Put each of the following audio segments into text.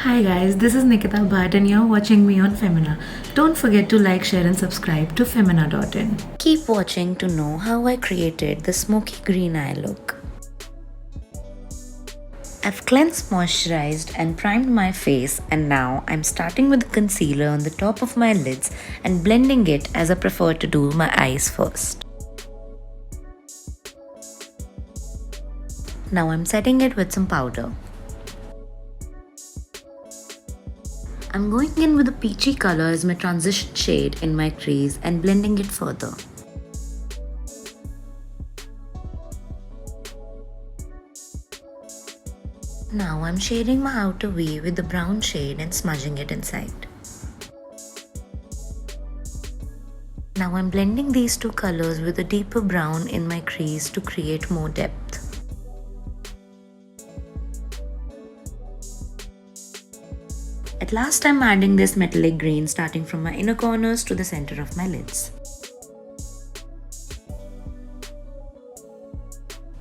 Hi guys, this is Nikita Bhatt and you're watching me on Femina. Don't forget to like, share and subscribe to Femina.in. Keep watching to know how I created the smoky green eye look. I've cleansed, moisturized and primed my face, and now I'm starting with the concealer on the top of my lids and blending it as I prefer to do my eyes first. Now I'm setting it with some powder. I'm going in with a peachy color as my transition shade in my crease and blending it further. Now I'm shading my outer V with the brown shade and smudging it inside. Now I'm blending these two colors with a deeper brown in my crease to create more depth. At last I'm adding this metallic green starting from my inner corners to the center of my lids.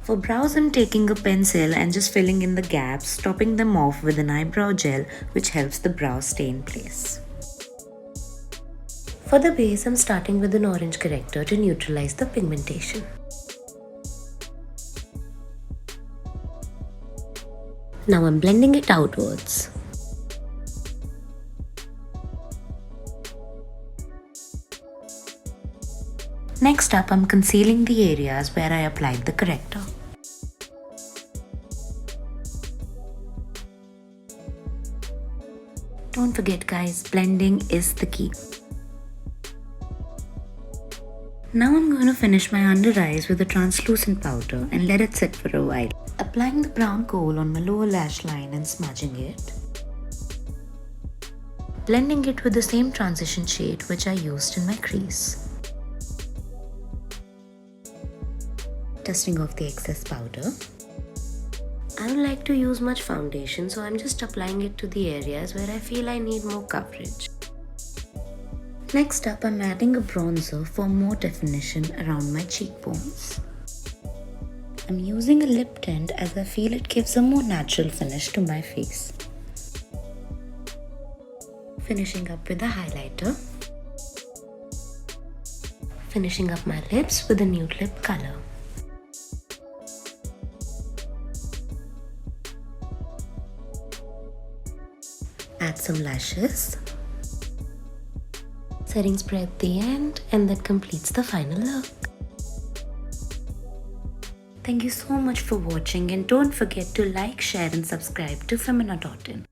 For brows I'm taking a pencil and just filling in the gaps, topping them off with an eyebrow gel which helps the brows stay in place. For the base I'm starting with an orange corrector to neutralize the pigmentation. Now I'm blending it outwards. Next up, I'm concealing the areas where I applied the corrector. Don't forget guys, blending is the key. Now I'm going to finish my under eyes with a translucent powder and let it sit for a while. Applying the brown kohl on my lower lash line and smudging it. Blending it with the same transition shade which I used in my crease. Dusting off the excess powder. I don't like to use much foundation, so I'm just applying it to the areas where I feel I need more coverage. Next up, I'm adding a bronzer for more definition around my cheekbones. I'm using a lip tint as I feel it gives a more natural finish to my face. Finishing up with a highlighter. Finishing up my lips with a nude lip color. Add some lashes, setting spray at the end, and that completes the final look. Thank you so much for watching and don't forget to like, share and subscribe to Femina.in.